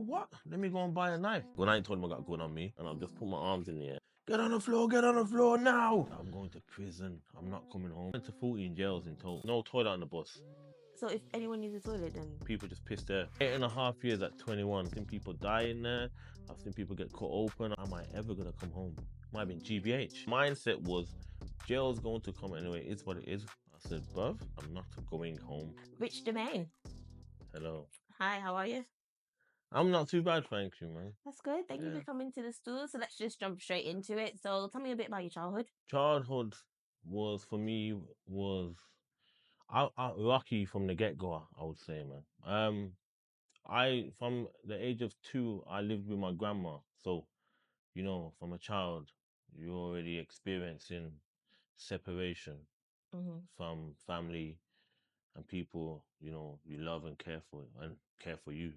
what? Let me go and buy a knife. When I told him I got a gun on me, and I'll just put my arms in the air. Get on the floor now! I'm going to prison. I'm not coming home. Went to 14 jails in total. No toilet on the bus. So if anyone needs a toilet, then people just pissed there. 8.5 years at 21. I've seen people die in there. I've seen people get cut open. Am I ever gonna come home? Might have been GBH. Mindset was, jail's going to come anyway. It's what it is. I said, bruv, I'm not going home. Rich Dmain. Hello. Hi, how are you? I'm not too bad, thank you, man. That's good. Thank you for coming to the stool. So let's just jump straight into it. So tell me a bit about your childhood. Childhood was, for me, was I lucky from the get-go, I would say, man. From the age of 2, I lived with my grandma. So, you know, from a child, you're already experiencing separation from family and people, you know, you love and care for you.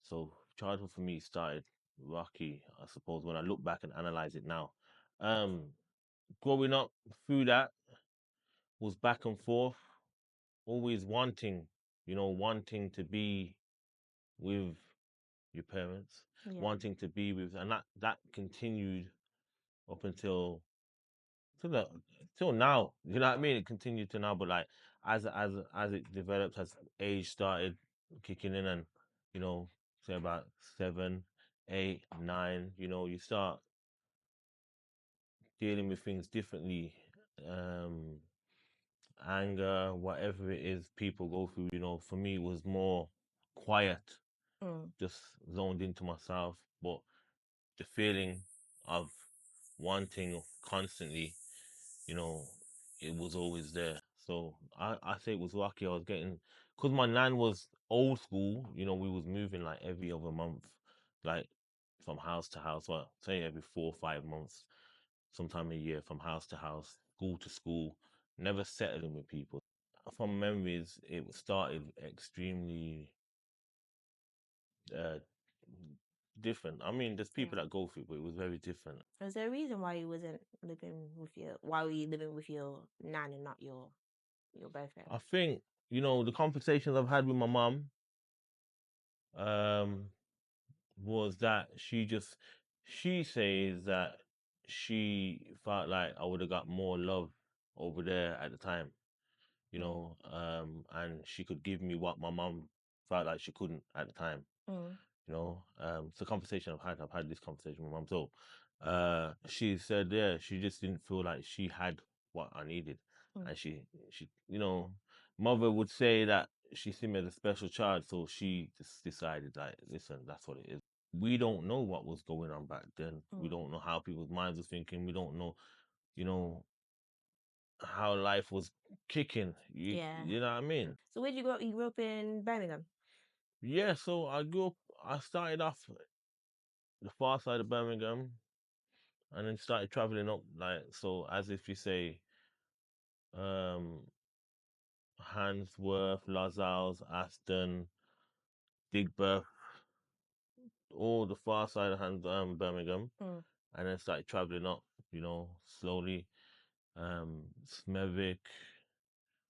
So childhood for me started rocky, I suppose, when I look back and analyze it now. Growing up through that was back and forth, always wanting to be with your parents, wanting to be with, and that continued up until till now. You know what I mean? It continued to now, but like as it developed, as age started kicking in, and you know, say about 7, 8, 9, you know, you start dealing with things differently. Anger, whatever it is people go through, you know, for me it was more quiet, just zoned into myself. But the feeling of wanting constantly, you know, it was always there. So I say it was lucky I was getting, because my nan was old school, you know, we was moving like every other month, like from house to house, well, say every 4 or 5 months, sometime a year, from house to house, school to school, never settling with people. From memories, it started extremely uh, different. I mean, there's people that go through it, but it was very different. Is there a reason why you wasn't living with why were you living with your nan and not your boyfriend? I think, you know, the conversations I've had with my mum, um, was that she says that she felt like I would have got more love over there at the time, you know, and she could give me what my mum felt like she couldn't at the time. You know, it's a conversation I've had this conversation with my mum. So she said, yeah, she just didn't feel like she had what I needed. And she you know, mother would say that she see me as a special child, so she just decided, like, listen, that's what it is. We don't know what was going on back then. We don't know how people's minds were thinking. We don't know, you know, how life was kicking. You know what I mean? So where did you grow up? You grew up in Birmingham? Yeah, so I started off the far side of Birmingham, and then started traveling up, like, so as if you say, um, Handsworth, Lozells, Aston, Digbeth, all the far side of Birmingham, and then started traveling up, you know, slowly. Smethwick,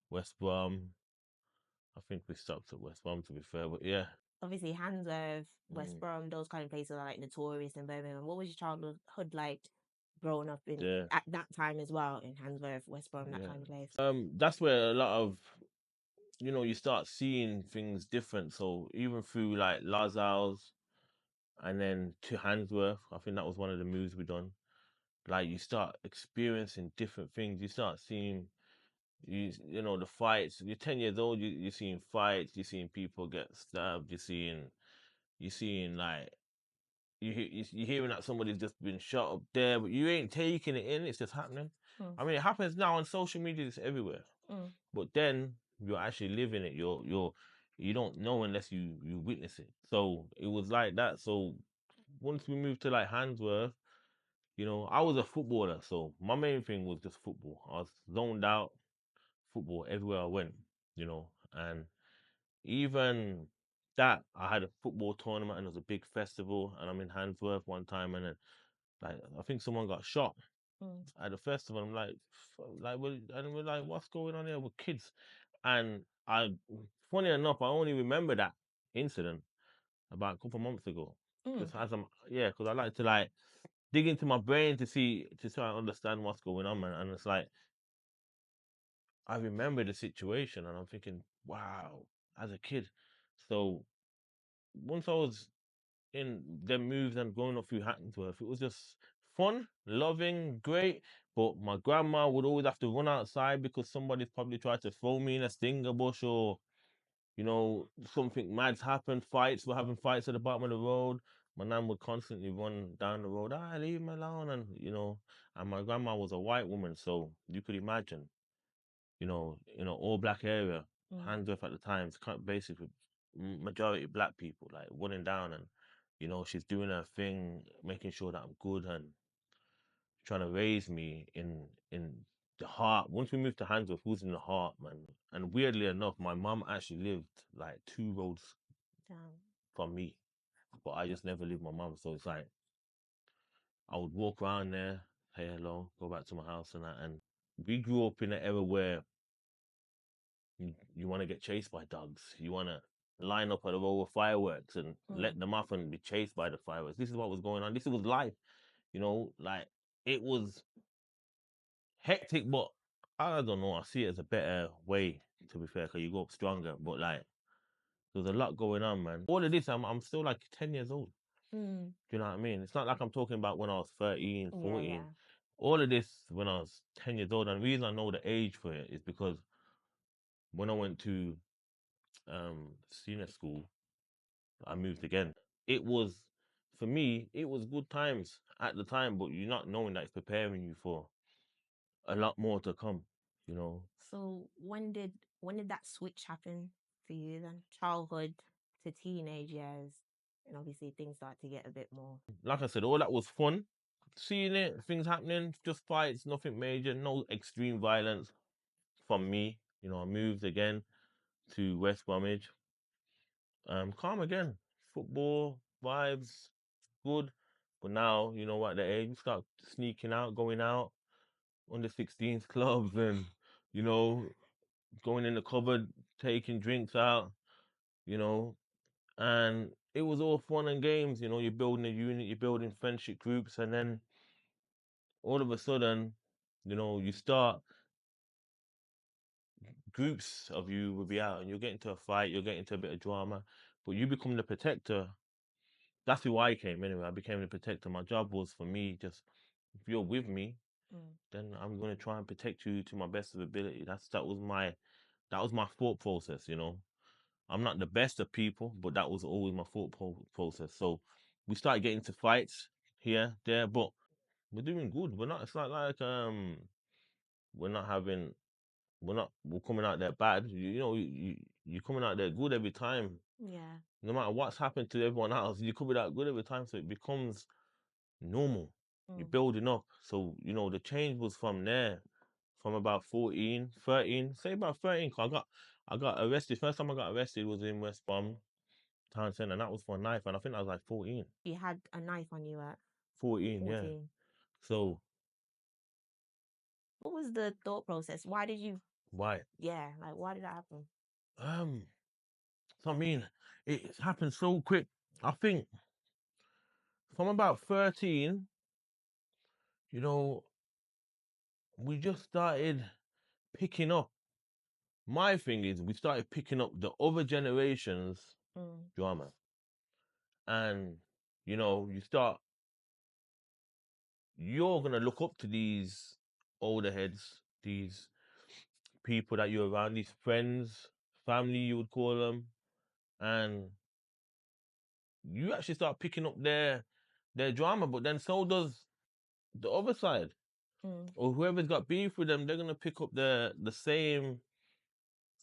West Brom. I think we stopped at West Brom, to be fair, but yeah. Obviously, Handsworth, West Brom, those kind of places are like notorious in Birmingham. What was your childhood like growing up in at that time as well, in Handsworth, West Brom, that kind of place? That's where a lot of, you know, you start seeing things different. So even through like Lozells and then to Handsworth, I think that was one of the moves we done. Like, you start experiencing different things. You start seeing, you know, the fights. You're 10 years old, you're seeing fights, you're seeing people get stabbed, you're seeing like, you're hearing that somebody's just been shot up there, but you ain't taking it in, it's just happening. I mean, it happens now on social media, it's everywhere. But then you're actually living it. You don't know unless you witness it. So it was like that. So once we moved to like Handsworth, you know, I was a footballer, so my main thing was just football. I was zoned out, football everywhere I went, you know. And even that, I had a football tournament, and it was a big festival, and I'm in Handsworth one time, and then like, I think someone got shot at the festival. I'm like, we're like, what's going on here with kids? And funny enough, I only remember that incident. about a couple months ago. Mm. Just as because I like to like dig into my brain to try and understand what's going on, man. And it's like I remember the situation, and I'm thinking, wow, as a kid. So once I was in them moves and going up through Hackensworth, it was just fun, loving, great. But my grandma would always have to run outside because somebody's probably tried to throw me in a stinger bush, or something mad's happened. Fights, we're having fights at the bottom of the road. My nan would constantly run down the road, leave me alone, and my grandma was a white woman, so you could imagine, in an all black area, Handsworth at the time, it's kind of basically majority black people, like running down, and she's doing her thing, making sure that I'm good, and trying to raise me in the heart. Once we moved to Handsworth, it was in the heart, man. And weirdly enough, my mum actually lived like 2 roads from me, but I just never lived with my mum. So it's like I would walk around there, say hello, go back to my house, and that. And we grew up in an era where you want to get chased by dogs. You want to line up at a row of fireworks and let them off and be chased by the fireworks. This is what was going on. This was life, like it was hectic, but I don't know. I see it as a better way, to be fair, because you go up stronger. But like, there's a lot going on, man. All of this, I'm still like 10 years old. Do you know what I mean? It's not like I'm talking about when I was 13, 14. Yeah. All of this when I was 10 years old. And the reason I know the age for it is because when I went to senior school, I moved again. It was, for me, it was good times at the time, but you're not knowing that it's preparing you for a lot more to come. So when did that switch happen for you then? Childhood to teenage years, and obviously things start to get a bit more. Like I said, all that was fun. Seeing it, things happening, just fights, nothing major, no extreme violence from me. I moved again to West Bromwich. Calm again. Football, vibes, good. But now, at the age, you start sneaking out, going out, under 16s clubs, and, going in the cupboard, taking drinks out, you know, and it was all fun and games. You're building a unit, you're building friendship groups, and then all of a sudden, you start groups of you will be out and you'll get into a fight, you'll get into a bit of drama, but you become the protector. That's who I came anyway. I became the protector. My job was for me just, if you're with me, then I'm gonna try and protect you to my best of ability. That was my thought process. I'm not the best of people, but that was always my thought process. So we started getting into fights here, there, but we're doing good. We're not. It's not like we're not having. We're coming out there bad. You're coming out there good every time. Yeah. No matter what's happened to everyone else, you're coming out good every time. So it becomes normal. You're building up. So the change was from there, from about 14, 13. Say about 13. 'Cause I got arrested. First time I got arrested was in West Brom Town Centre, and that was for a knife. And I think I was like 14. You had a knife on you at 14, yeah. 14. So What was the thought process? Why did you? why? Yeah, like why did that happen? So I mean, it happened so quick. I think from about 13, you know, we just started picking up. My thing is, we started picking up the other generation's drama. And, you're going to look up to these older heads, these people that you're around, these friends, family, you would call them. And you actually start picking up their drama, but then so does the other side. Or whoever's got beef with them, they're gonna pick up the same.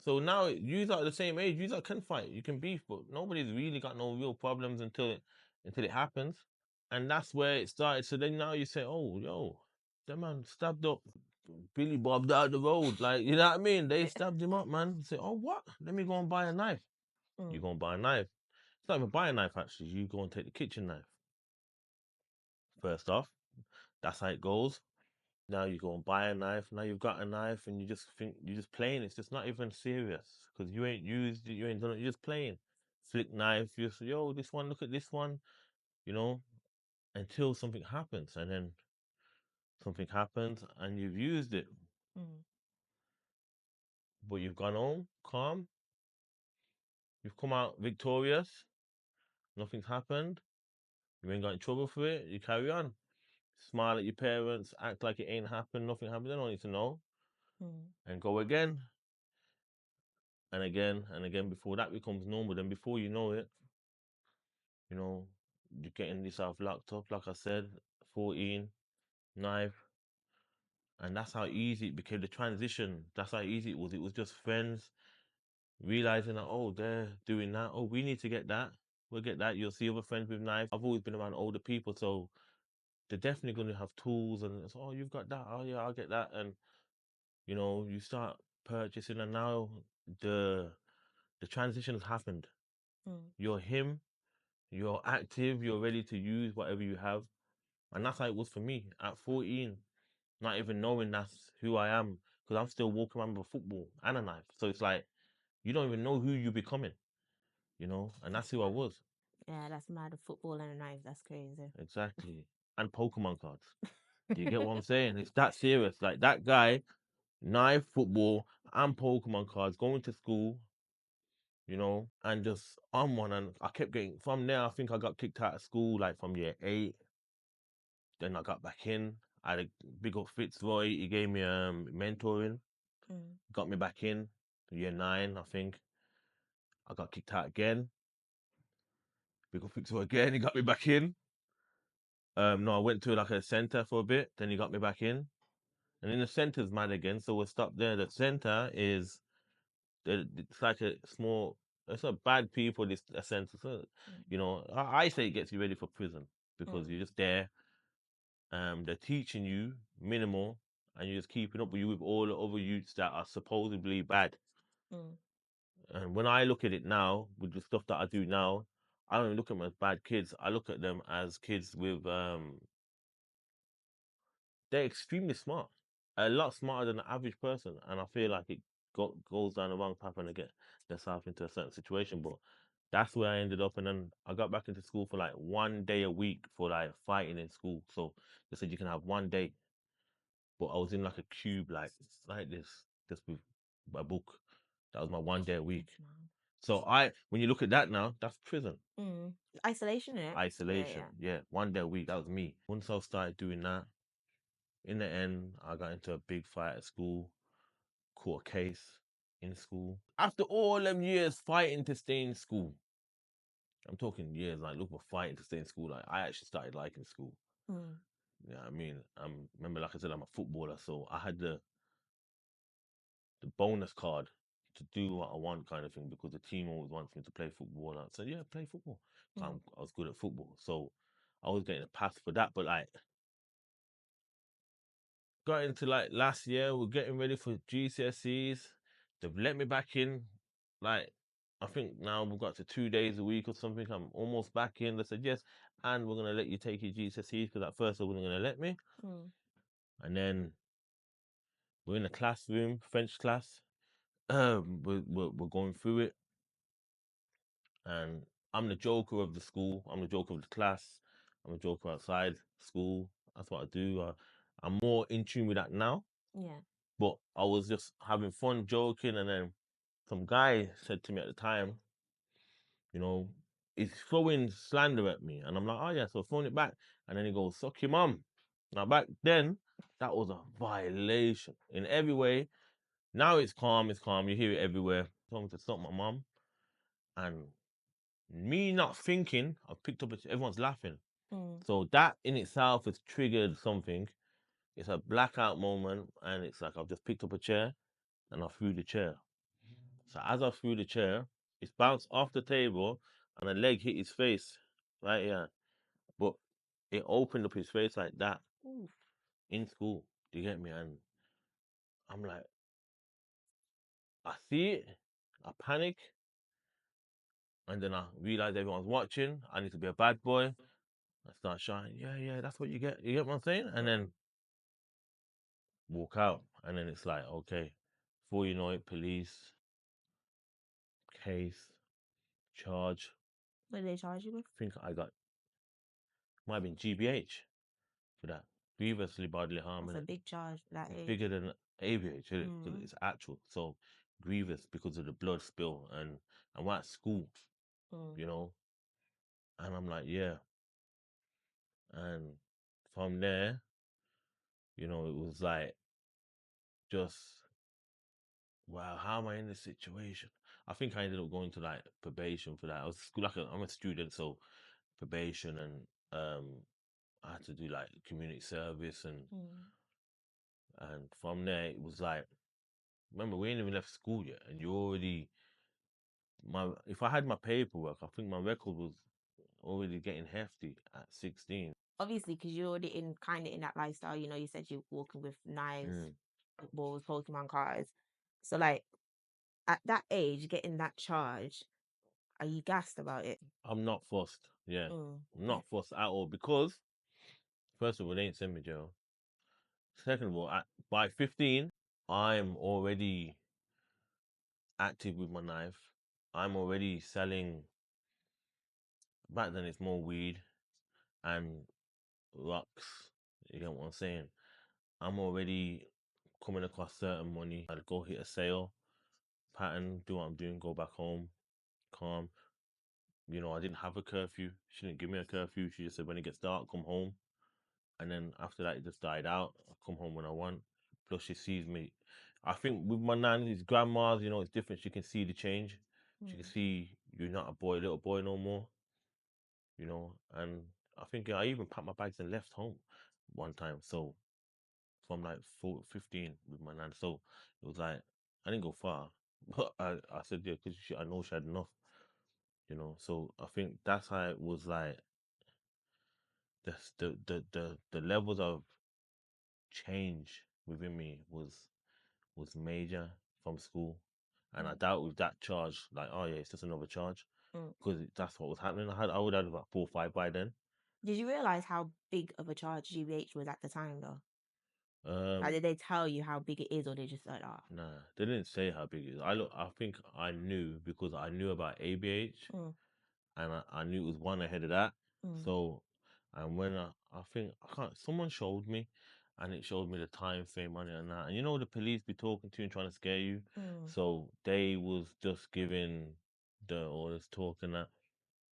So now you are the same age, you can fight, you can beef, but nobody's really got no real problems until it happens, and that's where it started. So then now you say, oh, yo, that man stabbed up Billy Bob down the road, like you know what I mean? They stabbed him up, man. You say, oh, what? Let me go and buy a knife. You go and buy a knife. It's not even buy a knife actually. You go and take the kitchen knife. First off, that's how it goes. Now you go and buy a knife. Now you've got a knife, and you just think you're just playing. It's just not even serious because you ain't used it, you ain't done it. You're just playing. flick knife. You say, yo, this one, look at this one, you know, until something happens, and then something happens, and you've used it, Mm. but you've gone home calm. You've come out victorious. Nothing's happened. You ain't got in trouble for it. You carry on. Smile at your parents. Act like it ain't happened. Nothing happened. They don't need to know. Mm. And go again and again and again before that becomes normal. Then before you know it, you know, you're getting yourself locked up. Like I said, 14, knife. And that's how easy it became. The transition. That's how easy it was. It was just friends realizing that, oh, they're doing that. Oh, we need to get that. We'll get that. You'll see other friends with knives. I've always been around older people, so they're definitely going to have tools. And it's, oh, you've got that. Oh, yeah, I'll get that. And you know, you start purchasing, and now the the transition has happened. Mm. You're him. You're active. You're ready to use whatever you have, and that's how it was for me at 14. Not even knowing that's who I am, because I'm still walking around with a football and a knife. So it's like you don't even know who you're becoming. You know, and that's who I was. Yeah, that's mad. A football and a knife. That's crazy. Exactly. And Pokemon cards. Do you get what I'm saying? It's that serious. Like that guy, knife, football, and Pokemon cards going to school, you know, and just on one. And I kept getting from there. I think I got kicked out of school like from year 8. Then I got back in. I had a big up Fitzroy. He gave me mentoring, Mm. got me back in. Year 9, I think. I got kicked out again. Big up Fitzroy again. He got me back in. No, I went to like a center for a bit. Then he got me back in. And then the center's mad again, so we'll stop there. The center is it's like a small. It's not bad people. This a center, so, Mm. you know. I say it gets you ready for prison because Mm. you're just there. They're teaching you minimal, and you're just keeping up with you with all the other youths that are supposedly bad. Mm. And when I look at it now, with the stuff that I do now, I don't look at them as bad kids. I look at them as kids with they're extremely smart, a lot smarter than the average person, and I feel like it goes down the wrong path and they get themselves into a certain situation. But that's where I ended up, and then I got back into school for like 1 day a week for like fighting in school. So they said you can have 1 day, but I was in like a cube, like this, just with a book. That was my 1 day a week. That's mad. So when you look at that now, that's prison. Mm. Isolation, innit? Yeah, Isolation. yeah. Yeah, 1 day a week. That was me. Once I started doing that, in the end, I got into a big fight at school, caught a case in school. After all them years fighting to stay in school, I'm talking years, like look for fighting to stay in school. Like I actually started liking school. Mm. Yeah, I mean, remember, like I said, I'm a footballer, so I had the bonus card to do what I want, kind of thing, because the team always wants me to play football. And I said, yeah, play football. Mm. I was good at football, so I was getting a pass for that. But like, got into like last year, we're getting ready for GCSEs. They've let me back in. Like, I think now we've got to 2 days a week or something. I'm almost back in. They said yes, and we're gonna let you take your GCSEs because at first they weren't gonna let me. Mm. And then we're in a classroom, French class. We're going through it, and I'm the joker of the school. I'm the joker of the class. I'm a joker outside school. That's what I do. I'm more in tune with that now. Yeah. But I was just having fun, joking, and then some guy said to me at the time, you know, he's throwing slander at me, and I'm like, oh yeah, so throwing it back, and then he goes, "Suck your mum." Now back then, that was a violation in every way. Now it's calm, it's calm. You hear it everywhere. Told me to suck my mum, and me not thinking, I picked up. Everyone's laughing, Mm. so that in itself has triggered something. It's a blackout moment, and it's like I've just picked up a chair and I threw the chair. So as I threw the chair, it bounced off the table and a leg hit his face right here. But it opened up his face like that Oof. in school. Do you get me? And I'm like, I see it, I panic, and then I realize everyone's watching. I need to be a bad boy. I start shouting, yeah, yeah, that's what you get. You get what I'm saying? And then walk out. And then it's like, okay, before you know it, police, case, charge. What did they charge you with? I think I got, might have been GBH for that. Grievously bodily harm. That's a Innit? big charge for that It's age. bigger than ABH, because Mm. it's actual. So grievous because of the blood spill, and we're at school, you know. And I'm like, yeah. And from there, you know, it was like, just, wow, how am I in this situation? I think I ended up going to like probation for that. I was school, like I'm a student, so probation, and I had to do like community service, and from there it was like, remember, we ain't even left school yet, and you already, if I had my paperwork, I think my record was already getting hefty at 16. Obviously, because you're already in kind of in that lifestyle. You know, you said you're walking with knives, footballs, Pokemon cards. So, like, at that age, getting that charge, are you gassed about it? I'm not fussed. Yeah, I'm Okay. not fussed at all, because first of all, they ain't send me jail. Second of all, by 15, I'm already active with my knife. I'm already selling. Back then, it's more weed and rocks. You get what I'm saying? I'm already coming across certain money. I'd go hit a sale pattern, do what I'm doing, go back home, calm. You know, I didn't have a curfew. She didn't give me a curfew. She just said, when it gets dark, come home. And then after that, it just died out. I come home when I want. Plus, she sees me. I think with my nanny's grandmas, you know, it's different. She can see the change. She can see you're not a boy, little boy no more. You know, and I think I even packed my bags and left home one time. So from like 15 with my nan. So it was like, I didn't go far, but I said, yeah, because I know she had enough. You know, so I think that's how it was like. The levels of change within me was major from school, and I doubt with that charge, like, oh yeah, it's just another charge, because that's what was happening. I would have had about 4 or 5 by then. Did you realize how big of a charge GBH was at the time, though? Like, Um, did they tell you how big it is, or they just like, ah, nah, they didn't say how big it is. I think I knew because I knew about ABH, and I knew it was one ahead of that. So, and when I think I can't, someone showed me, and it showed me the time frame on it and that. And you know, the police be talking to you and trying to scare you. So they was just giving the orders, talking that.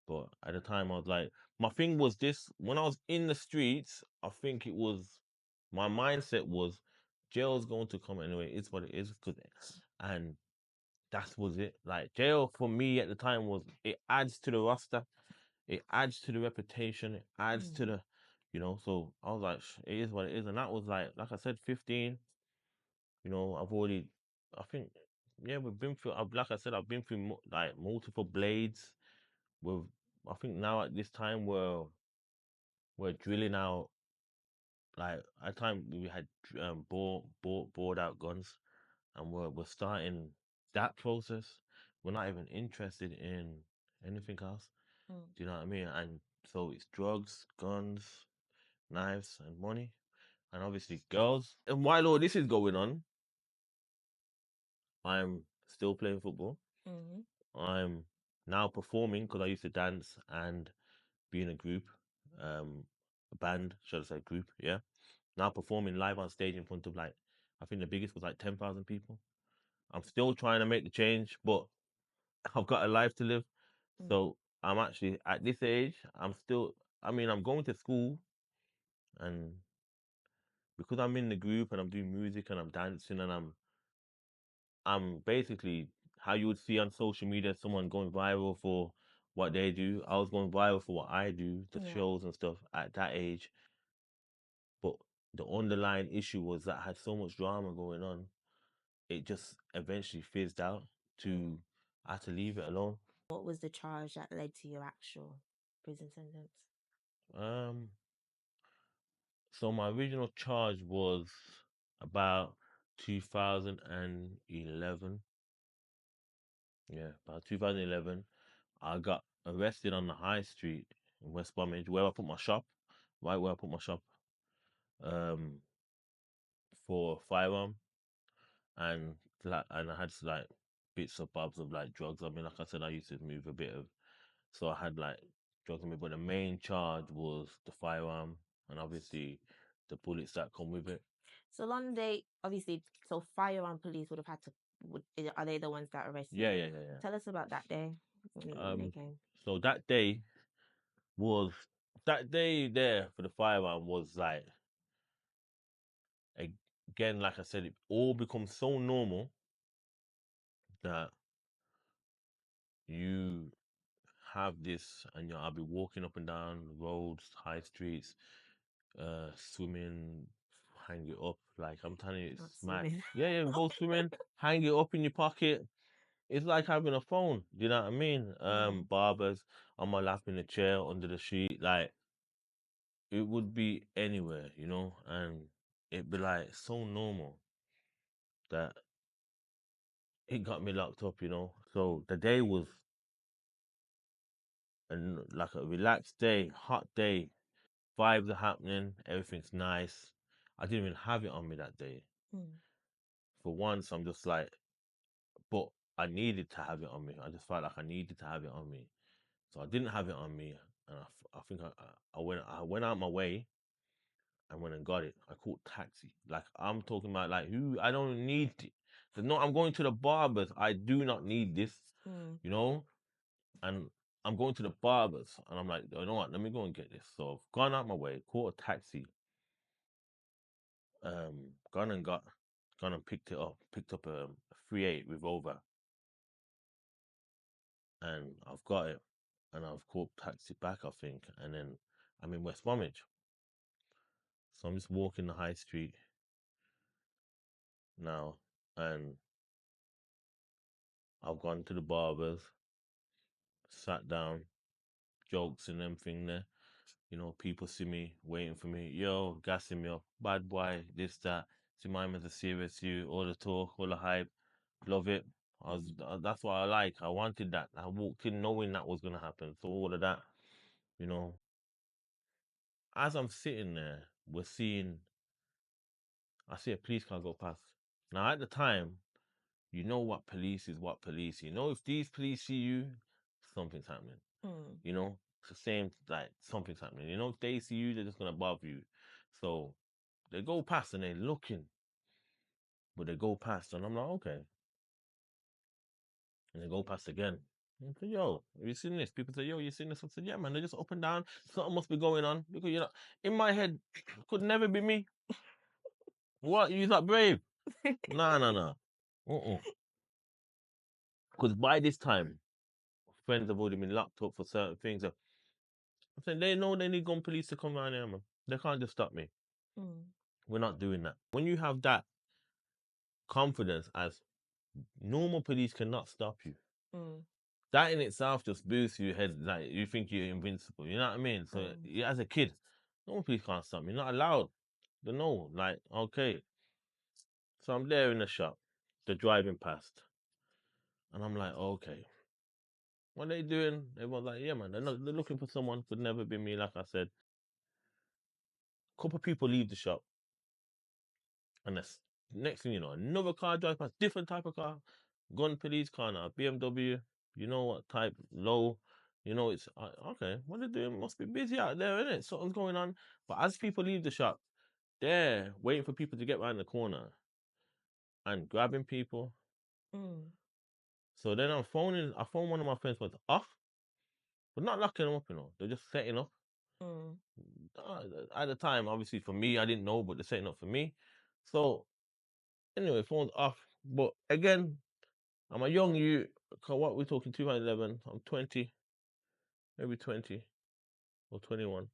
But at the time, I was like, my thing was this: when I was in the streets, I think it was, my mindset was, jail's going to come anyway. It's what it is, and that was it. Like, jail for me at the time was, it adds to the roster, it adds to the reputation, it adds to the, you know. So I was like, it is what it is, and that was like I said, 15. You know, I've already, I think, yeah, we've been through. Like I said, I've been through like multiple blades. With, I think now at this time we're drilling out, like at the time we had bored out guns, and we're starting that process. We're not even interested in anything else. Do you know what I mean? And so it's drugs, guns, knives, and money, and obviously girls. And while all this is going on, I'm still playing football. I'm now performing because I used to dance and be in a group, a band, should I say group? Yeah. Now performing live on stage in front of, like, I think the biggest was like 10,000 people. I'm still trying to make the change, but I've got a life to live. So I'm actually at this age, I'm still, I mean, I'm going to school, and because I'm in the group and I'm doing music and I'm dancing and I'm basically how you would see on social media someone going viral for what they do. I was going viral for what I do, the shows and stuff at that age. But the underlying issue was that I had so much drama going on. It just eventually fizzed out to I had to leave it alone. What was the charge that led to your actual prison sentence? Um, so my original charge was about 2011. Yeah, about 2011. I got arrested on the high street in West Bromwich, where I put my shop, right where I put my shop, um, for firearm, and I had like bits of bobs of like drugs. I mean, like I said, I used to move a bit of So I had like drugs on me, but the main charge was the firearm and obviously the bullets that come with it. So London Day, obviously, so firearm police would have had to. Are they the ones that arrested Yeah, you? yeah, yeah, Tell us about that day yeah. when they came. So was that day there for the firearm was like again, like I said, it all becomes so normal that you have this, and I'll be walking up and down the roads, high streets, swimming, hang it up. Like I'm telling you, it's Not mad. swimming. Yeah, yeah, go swimming, hang it up in your pocket. It's like having a phone. Do you know what I mean? Barbers on my lap in a chair under the sheet, like it would be anywhere, and it'd be like so normal that it got me locked up. So the day was like a relaxed day, hot day. Vibes are happening, everything's nice. I didn't even have it on me that day. Mm. For once, I'm just like, but I needed to have it on me. I just felt like I needed to have it on me, so I didn't have it on me, and I think I went out my way and went and got it. I called taxi. Like I'm talking about, like who I don't need it. So no, I'm going to the barbers. I do not need this, Mm. you know, and I'm going to the barbers, and I'm like, you know what? Let me go and get this. So I've gone out my way, caught a taxi, gone and picked it up, picked up a 38 revolver, and I've got it, and I've called taxi back, I think, and then I'm in West Bromwich, so I'm just walking the high street now, and I've gone to the barbers, sat down, jokes and everything there. People see me, waiting for me, yo, gassing me up, bad boy, this, that. See, my man's a serious you, all the talk, all the hype, love it. That's what I like. I wanted that. I walked in knowing that was gonna happen. So all of that, you know. As I'm sitting there, I see a police car go past. Now at the time, you know what police is what police. If these police see you, something's happening. Mm. It's the same, like something's happening. If they see you, they're just gonna bother you. So they go past and they're looking, but they go past, and I'm like, okay. And they go past again. I said, yo, have you seen this? People say, yo, you seen this? I said, yeah, man, they're just up and down. Something must be going on. Because, in my head, could never be me. What? You that brave? Nah, nah, nah. Because by this time, friends have already been locked up for certain things. I'm saying, they know they need gun police to come around here, man. They can't just stop me. Mm. We're not doing that. When you have that confidence, as normal police cannot stop you, Mm. that in itself just boosts your head. Like you think you're invincible. You know what I mean? So Mm. as a kid, no police can't stop me. You're not allowed. They know. Like okay. So I'm there in the shop. They're driving past, and I'm like, okay, what are they doing? Everyone's like, yeah, man. They're looking for someone. Could never be me. Like I said, couple people leave the shop, and the next thing you know, another car drives past, different type of car, gun police car now, BMW. You know what type? Low. It's okay. What they're doing must be busy out there, isn't it? Something's going on. But as people leave the shop, they're waiting for people to get around the corner and grabbing people. Mm. So then I phone one of my friends was off, but not locking them up. They're just setting up. Mm. Uh, at the time, obviously for me, I didn't know, but they're setting up for me. So anyway, phone's off. But again, I'm a young you. What we're talking 2011. I'm 20, maybe 20 or 21,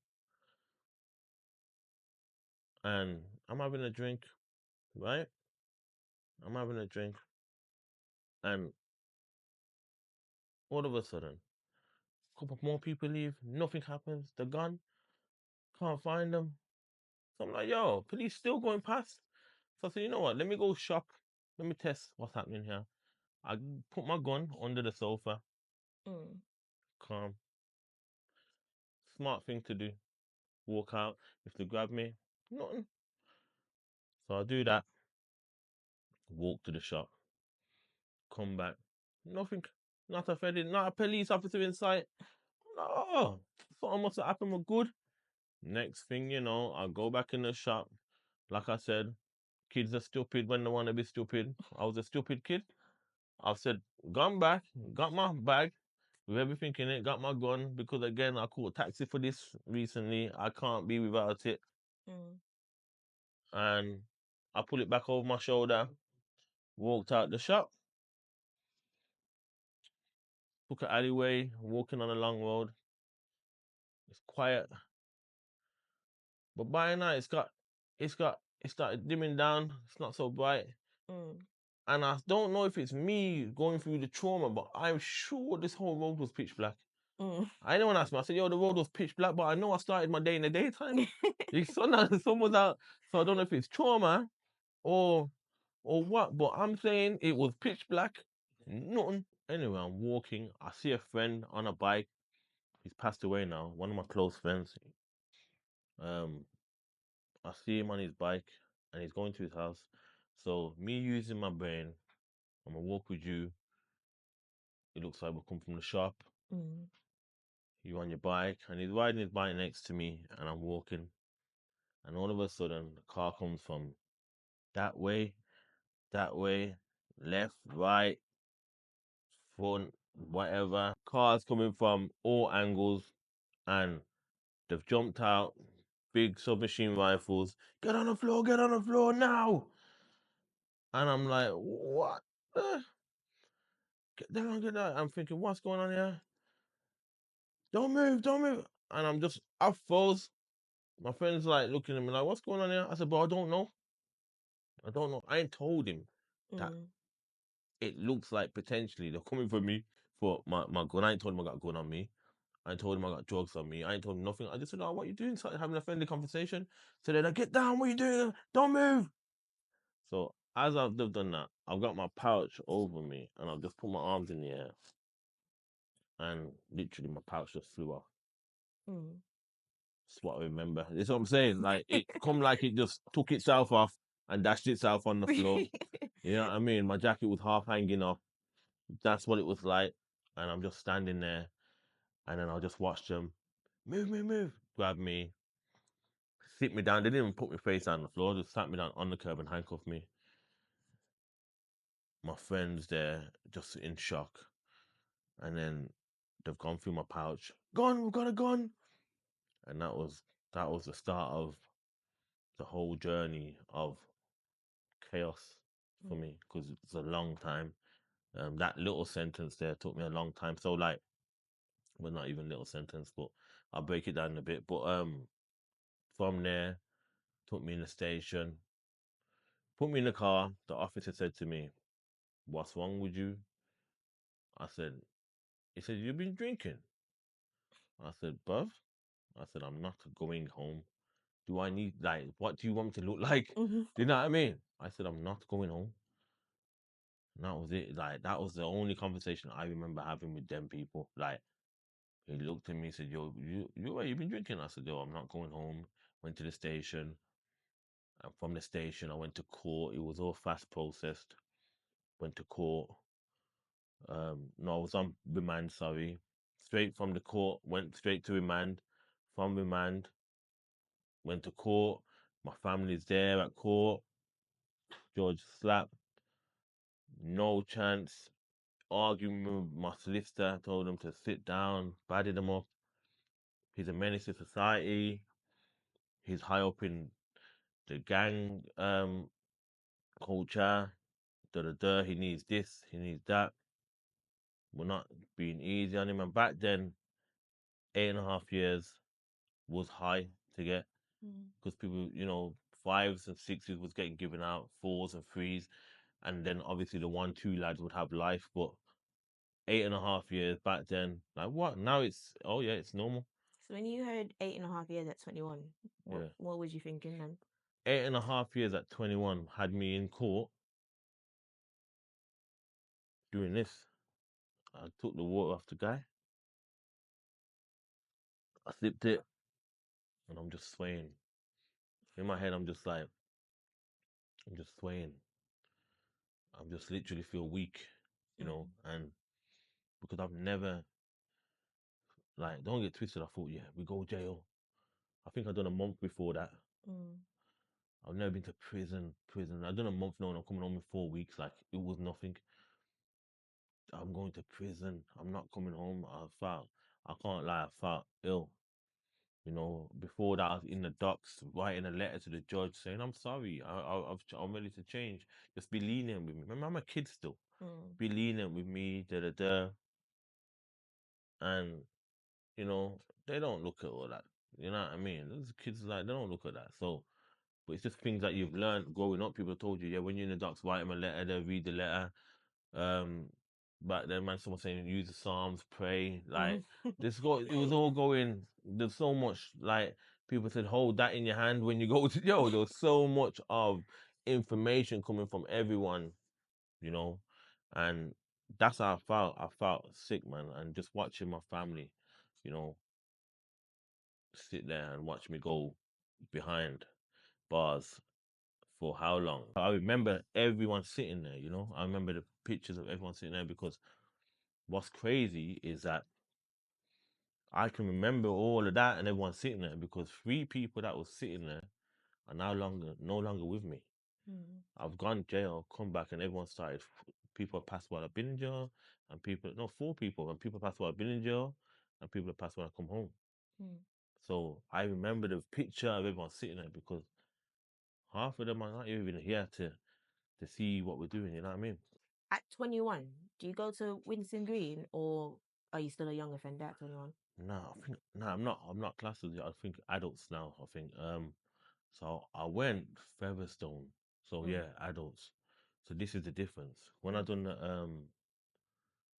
and I'm having a drink, right? I'm having a drink, and all of a sudden, a couple more people leave. Nothing happens. They're gone. Can't find them. So I'm like, yo, police still going past. So I said, you know what? Let me go shop. Let me test what's happening here. I put my gun under the sofa. Mm. Calm. Smart thing to do. Walk out. If they grab me, nothing. So I do that. Walk to the shop. Come back. Nothing. Not a police officer in sight. Oh, something must have happened with good. Next thing you know, I go back in the shop. Like I said, kids are stupid when they want to be stupid. I was a stupid kid. I've said, gone back, got my bag with everything in it, got my gun, because again, I called a taxi for this recently. I can't be without it. Mm. And I pull it back over my shoulder, walked out the shop, took an alleyway, walking on a long road. It's quiet. But by now it started dimming down. It's not so bright. Mm. And I don't know if it's me going through the trauma, but I'm sure this whole road was pitch black. Mm. Anyone asked me, I said, yo, the road was pitch black, but I know I started my day in the daytime. The sun was out. So I don't know if it's trauma or what, but I'm saying it was pitch black. Nothing. Anyway, I'm walking. I see a friend on a bike. He's passed away now. One of my close friends. Um, I see him on his bike and he's going to his house. So me using my brain, I'm gonna walk with you. It looks like we come from the shop. Mm. You on your bike, and he's riding his bike next to me, and I'm walking. And all of a sudden, the car comes from that way, left, right, front, whatever. Cars coming from all angles, and they've jumped out. Big submachine rifles. Get on the floor now! And I'm like, what? Get down, get down. I'm thinking, what's going on here? Don't move, don't move. And I froze. My friend's like looking at me like, what's going on here? I said, bro, I don't know. I don't know. I ain't told him that Mm. it looks like potentially they're coming for me for my gun. I ain't told him I got a gun on me. I ain't told him I got drugs on me. I ain't told him nothing. I just said, oh, what you doing? Started having a friendly conversation. So they're like, get down, what you doing? Don't move. So as I've done that, I've got my pouch over me and I've just put my arms in the air. And literally my pouch just flew off. Mm. That's what I remember. That's what I'm saying. Like it come like it just took itself off and dashed itself on the floor. You know what I mean? My jacket was half hanging off. That's what it was like. And I'm just standing there. And then I'll just watch them move, move, move. Grab me, sit me down. They didn't even put my face on the floor. Just sat me down on the curb and handcuffed me. My friends there just in shock. And then they've gone through my pouch. Gun, we've got a gun. And that was the start of the whole journey of chaos for Mm. me because it's a long time. That little sentence there took me a long time. So like, well, not even little sentence, but I'll break it down a bit. But from there, took me in the station, put me in the car. The officer said to me, "What's wrong with you?" I said, "He said you've been drinking." I said, "Bruv," I said, "I'm not going home. Do I need like what do you want me to look like?" Mm-hmm. Do you know what I mean? I said, "I'm not going home." And that was it. Like that was the only conversation I remember having with them people. Like he looked at me and said, "Yo, you been drinking?" I said, "Yo, I'm not going home." Went to the station, and from the station, I went to court. It was all fast processed. Went to court. No, I was on remand. Sorry, straight from the court, went straight to remand. From remand, went to court. My family's there at court. George slapped. No chance. Arguing with my solicitor. Told him to sit down. Batted him up. He's a menace to society. He's high up in the gang culture. Da da da. He needs this. He needs that. We're not being easy on him. And back then, 8.5 years was high to get Mm. because people, fives and sixes was getting given out, fours and threes, and then obviously the 1, 2 lads would have life. But 8.5 years back then, like what? Now it's normal. So when you heard 8.5 years at 21, Yeah, what was you thinking then? 8.5 years at 21 had me in court doing this. I took the water off the guy. I sipped it, and I'm just swaying. In my head, I'm just swaying. I'm just literally feel weak, Mm. and because I've never like, don't get twisted. I thought, yeah, we go jail. I think I'd done a month before that. Mm. I've never been to prison. I've done a month now and I'm coming home in 4 weeks. Like, it was nothing. I'm going to prison. I'm not coming home. I can't lie, I felt ill. You know, before that, I was in the docks writing a letter to the judge saying, I'm sorry. I'm ready to change. Just be lenient with me. Remember, I'm a kid still. Mm. Be lenient with me, da da da. And, you know, they don't look at all that. You know what I mean? Those kids, like, they don't look at that. So, but it's just things that you've learned growing up. People told you, yeah, when you're in the docks, write them a letter, they'll read the letter. Um, Back then, man, someone saying use the Psalms, pray. Like Mm. it was all going. There's so much. Like people said, hold that in your hand when you go to yo. There was so much of information coming from everyone, you know, and that's how I felt. I felt sick, man, and just watching my family, you know, sit there and watch me go behind bars for how long. I remember everyone sitting there, you know. I remember the pictures of everyone sitting there because what's crazy is that I can remember all of that and everyone sitting there because 3 people that was sitting there are no longer with me. Mm. I've gone jail, come back, and everyone started. People have passed while I've been in jail, and people, no, 4 people, and people passed while I've been in jail, and people have passed when I come home. Mm. So I remember the picture of everyone sitting there because half of them are not even here to see what we're doing. You know what I mean? At 21, do you go to Winston Green or are you still a young offender at 21? No, I think no, I'm not. I'm not classed as. I think adults now. I think. So I went Featherstone. So Mm. yeah, adults. So this is the difference. When I Mm. done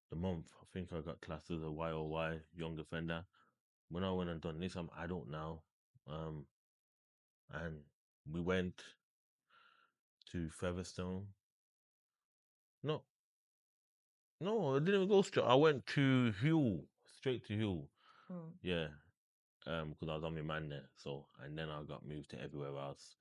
the month, I think I got classed as a YOY young offender. When I went and done this, I'm adult now. Um, and we went to Featherstone. No, no, I didn't even go straight. I went to Hull, straight to Hull. Mm. Yeah, because I was on my man there. So and then I got moved to everywhere else.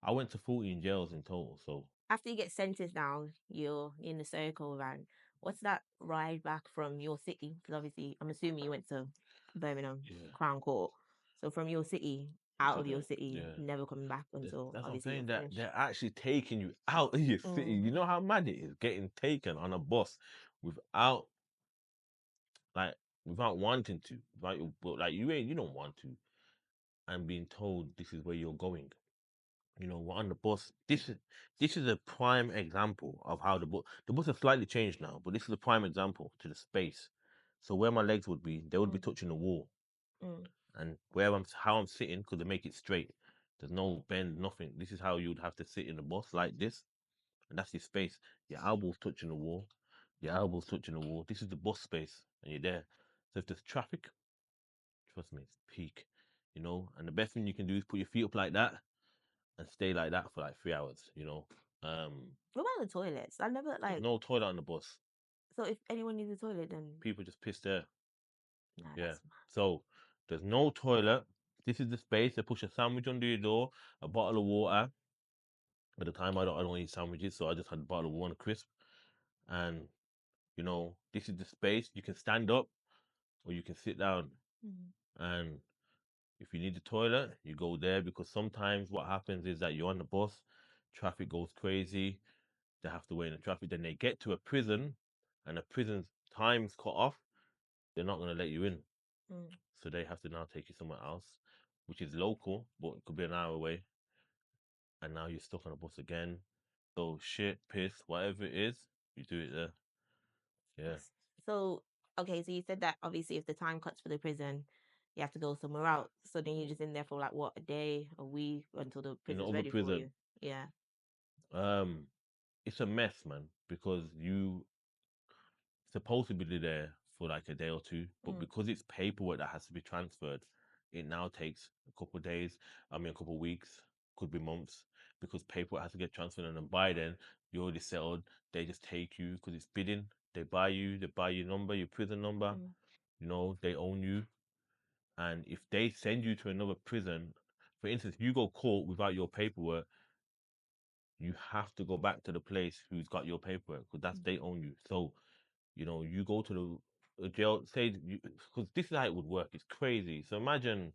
I went to 14 jails in total. So After you get sentenced now, you're in the circle van. What's that ride back from your city? Because obviously, I'm assuming you went to Birmingham yeah, Crown Court. So from your city, out to of your the city, yeah. never coming back until That's what I'm obviously you're saying. That finished. they're actually taking you out of your city. Mm. You know how mad it is getting taken on a bus without like without wanting to, right? But like you don't want to, and being told this is where you're going. You know, we're on the bus. This is a prime example of how the bus has slightly changed now, but this is a prime example to the space. So where my legs would be, they would be Mm. touching the wall, Mm. and where how I'm sitting, because they make it straight. There's no bend, nothing. This is how you'd have to sit in the bus like this, and that's your space. Your elbows touching the wall. Your elbows touching the wall. This is the bus space, and you're there. So if there's traffic, trust me, it's peak. You know, and the best thing you can do is put your feet up like that and stay like that for like 3 hours. You know, What about the toilets? I never there's like. no toilet on the bus. So if anyone needs a toilet, then People just piss there. nah, Yeah. that's So there's no toilet. This is the space. They push a sandwich under your door, a bottle of water. At the time, I don't eat sandwiches, so I just had a bottle of water, crisp, and you know, this is the space. You can stand up or you can sit down. mad. And if you need the toilet, you go there because sometimes what happens is that you're on the bus, traffic goes crazy, they have to wait in the traffic, then they get to a prison and the prison's time's cut off, they're not going to let you in. Mm. So they have to now take you somewhere else, which is local, but it could be an hour away. And now you're stuck on a bus again. So shit, piss, whatever it is, you do it there. Yeah. So, okay, so you said that obviously if the time cuts for the prison, you have to go somewhere else. So then you're just in there for like what, a day, a week until the In the prison's other ready for prison, you. Yeah. um, it's a mess, man, because you supposed to be there for like a day or two, but Mm. because it's paperwork that has to be transferred, it now takes a couple of days. I mean, a couple of weeks, could be months, because paperwork has to get transferred, and then by then you're already settled. They just take you because it's bidding. They buy your number, your prison number. Mm. You know, they own you, and if they send you to another prison, for instance, you go court without your paperwork, you have to go back to the place who's got your paperwork because that's Mm. they own you. So you know, you go to a jail, say, because this is how it would work. It's crazy. So imagine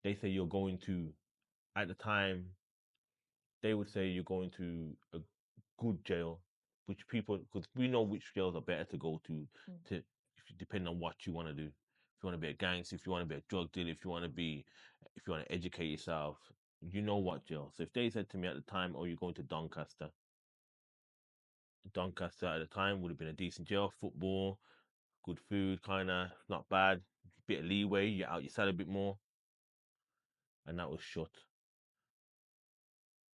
they say you're going to, at the time, they would say you're going to a good jail, which people, because we know which jails are better to go to, depending on what you want to do. If you want to be a gangster, if you want to be a drug dealer, if you want to educate yourself, you know what jail. So if they said to me at the time, "Oh, you're going to Doncaster," Doncaster at the time would have been a decent jail, football, good food, kind of not bad, bit of leeway, you're out your cell a bit more, and that was shut.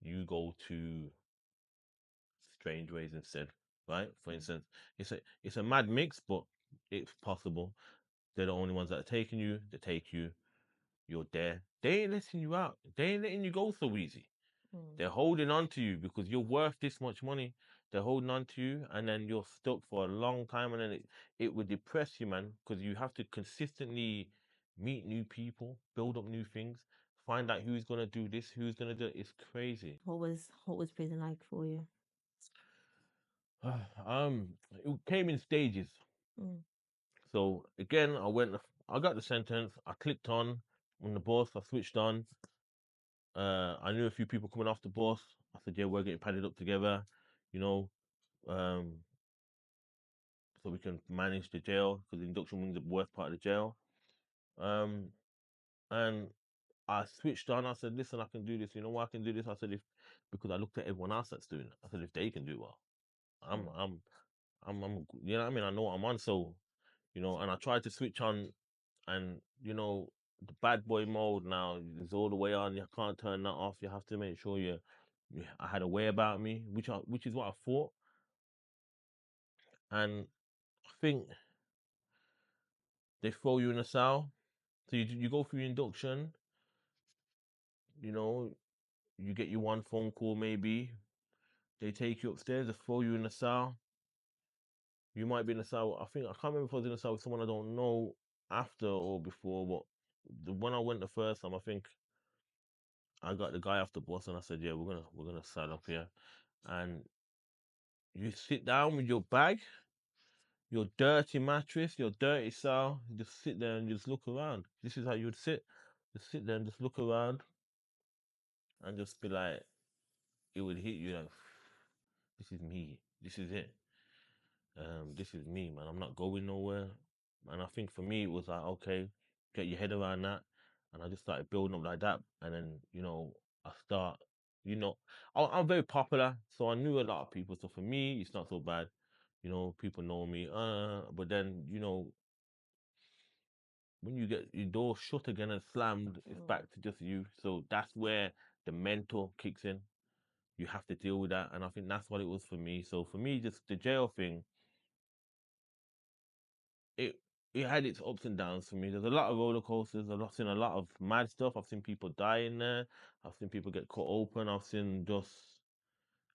You go to Strange Ways instead, right? For instance, it's a mad mix, but it's possible. They're the only ones that are taking you. They take you. You're there. They ain't letting you out. They ain't letting you go so easy. They're holding on to you because you're worth this much money. They're holding on to you, and then you're stuck for a long time, and then it would depress you, man, because you have to consistently meet new people, build up new things, find out who's gonna do this, who's gonna do it. It's crazy. What was prison like for you? It came in stages. Mm. So again, I got the sentence. I clicked on the bus. I switched on. I knew a few people coming off the bus. I said, "Yeah, we're getting padded up together, you know, um, so we can manage the jail because the induction wing's the worst part of the jail." Um, and I switched on. I said, "Listen, I can do this. You know why I can do this?" I said, "If because I looked at everyone else that's doing it. I said, if they can do it, well, I'm, Mm. I'm, you know what I mean? I know what I'm on. So, and I tried to switch on, and the bad boy mode now is all the way on. You can't turn that off. You have to make sure I had a way about me, which is what I thought. And I think they throw you in a cell. So you go through your induction. You know, you get your one phone call maybe. They take you upstairs. They throw you in a cell. You might be in a cell. I can't remember if I was in a cell with someone I don't know after or before. But when I went the first time, I think I got the guy off the bus and I said, "Yeah, we're gonna set up here." And you sit down with your bag, your dirty mattress, your dirty cell. You just sit there and just look around. This is how you would sit. Just sit there and just look around and just be like, it would hit you like, this is me. This is it. This is me, man. I'm not going nowhere. And I think for me, it was like, okay, get your head around that. And I just started building up like that. And then, I start, you know, I'm very popular. So I knew a lot of people. So for me, it's not so bad. People know me. But then, when you get your door shut again and slammed, it's Mm. back to just you. So that's where the mental kicks in. You have to deal with that. And I think that's what it was for me. So for me, just the jail thing, it it had its ups and downs for me. There's a lot of roller coasters. I've seen a lot of mad stuff. I've seen people die in there. I've seen people get cut open. I've seen just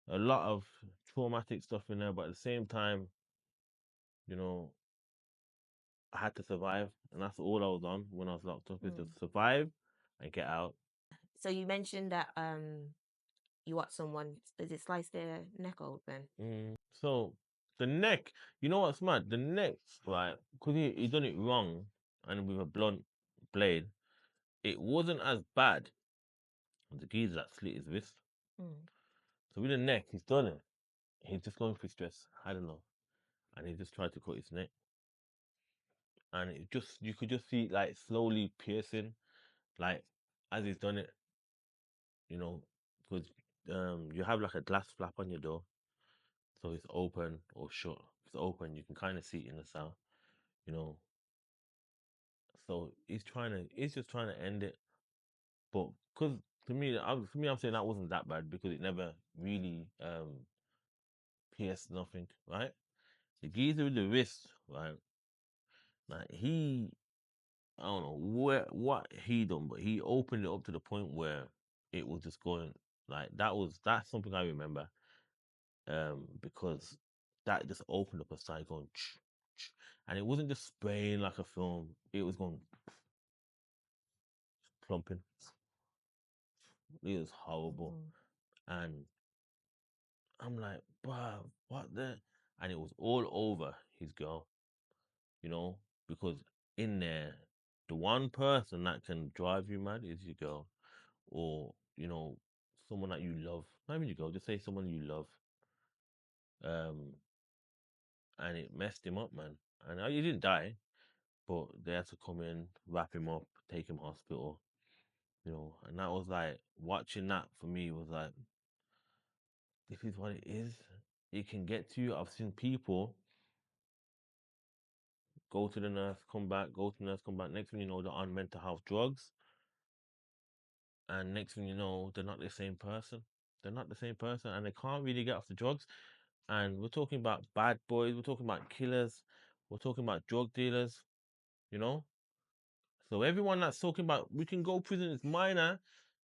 a lot of traumatic stuff in there. But at the same time, you know, I had to survive, and that's all I was on when I was locked up is Mm. just survive and get out. So you mentioned that you watched someone, does it slice their neck open? So the neck, you know what's mad? The neck, right? Because he done it wrong, and with a blunt blade, it wasn't as bad as the geezer that slit his wrist. Mm. So with the neck, he's done it. He's just going through stress. I don't know. And he just tried to cut his neck. And you could just see it like slowly piercing, like as he's done it, you know, because you have like a glass flap on your door. So it's open or shut. If it's open, you can kind of see it in the sound, you know. So he's just trying to end it. But because I'm saying that wasn't that bad because it never really pierced nothing, right? The geezer with the wrist, right? Like I don't know what he done, but he opened it up to the point where it was just going like that's something I remember. Because that just opened up and started going, and it wasn't just spraying like a film; it was going plumping. It was horrible, Mm. and I'm like, bruh, what the? And it was all over his girl. you know, because in there, the one person that can drive you mad is your girl, or someone that you love. Not even your girl, just say someone you love. Um, and it messed him up, man. And he didn't die, but they had to come in, wrap him up, take him hospital, and that was like watching that for me was like, this is what it is. It can get to you. I've seen people go to the nurse, come back, go to the nurse, come back. Next thing you know, they're on mental health drugs. And next thing you know, they're not the same person. They're not the same person. And they can't really get off the drugs. And we're talking about bad boys. We're talking about killers. We're talking about drug dealers, you know? So everyone that's talking about we can go prison, it's minor.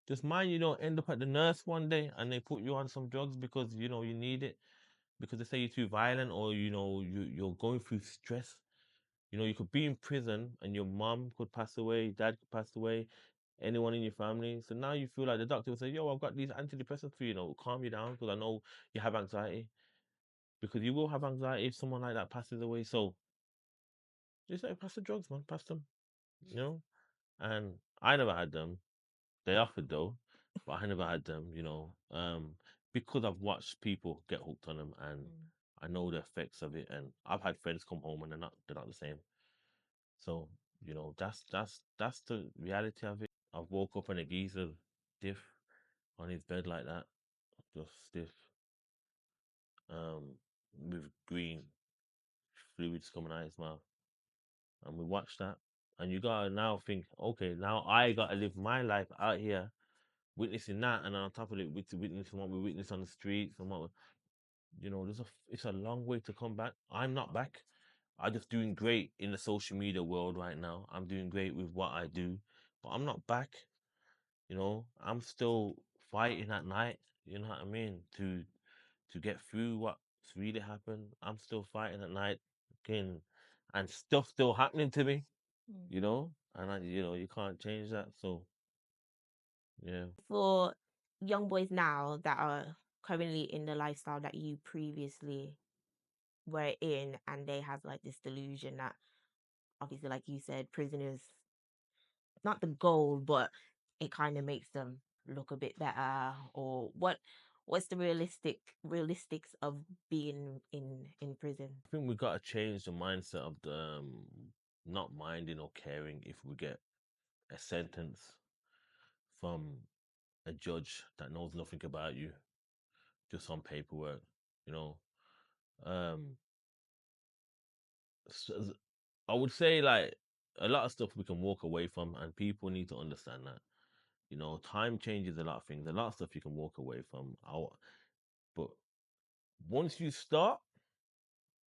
Just mind you don't end up at the nurse one day and they put you on some drugs because, you need it. Because they say you're too violent or, you're going through stress. You could be in prison and your mom could pass away, dad could pass away, anyone in your family. So now you feel like the doctor will say, yo, I've got these antidepressants for you, calm you down because I know you have anxiety. Because you will have anxiety if someone like that passes away. So just like pass the drugs, man, pass them, you know? And I never had them. They offered though, but I never had them, because I've watched people get hooked on them and I know the effects of it. And I've had friends come home and they're not the same. So, that's the reality of it. I've woke up and a geezer stiff on his bed like that, just stiff, with green fluids coming out his mouth. And we watched that. And you gotta now think, okay, now I gotta live my life out here witnessing that, and on top of it, witnessing what we witness on the streets and it's a long way to come back. I'm not back. I'm just doing great in the social media world right now. I'm doing great with what I do, but I'm not back. I'm still fighting at night. You know what I mean? To get through what's really happened. I'm still fighting at night, again, and stuff still happening to me. And you can't change that. So yeah. For young boys now that are currently in the lifestyle that you previously were in, and they have like this delusion that obviously, like you said, prison is not the goal, but it kind of makes them look a bit better. Or what's the realistics of being in prison? I think we got to change the mindset of the not minding or caring if we get a sentence from a judge that knows nothing about you, just on paperwork. You know, um, s- I would say like a lot of stuff we can walk away from, and people need to understand that. Time changes a lot of things. A lot of stuff you can walk away from. But once you start,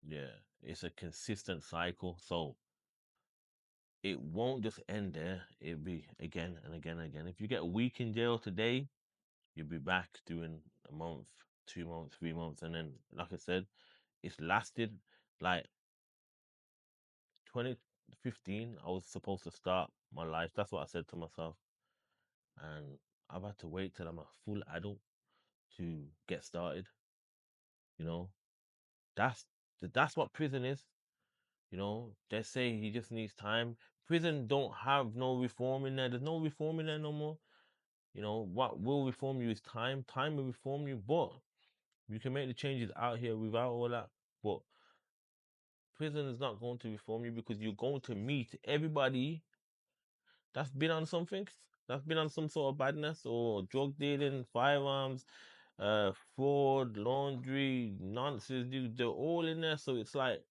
yeah, it's a consistent cycle. So it won't just end there. It'll be again and again and again. If you get a week in jail today, you'll be back doing a month, 2 months, 3 months, and then, like I said, it's lasted like 2015. I was supposed to start my life. That's what I said to myself, and I've had to wait till I'm a full adult to get started. You know, that's that's what prison is. They say he just needs time. Prison don't have no reform in there. There's no reform in there no more. What will reform you is time. Time will reform you, but you can make the changes out here without all that. But prison is not going to reform you because you're going to meet everybody that's been on something, that's been on some sort of badness or drug dealing, firearms, fraud, laundry, nonsense. They're all in there. So it's like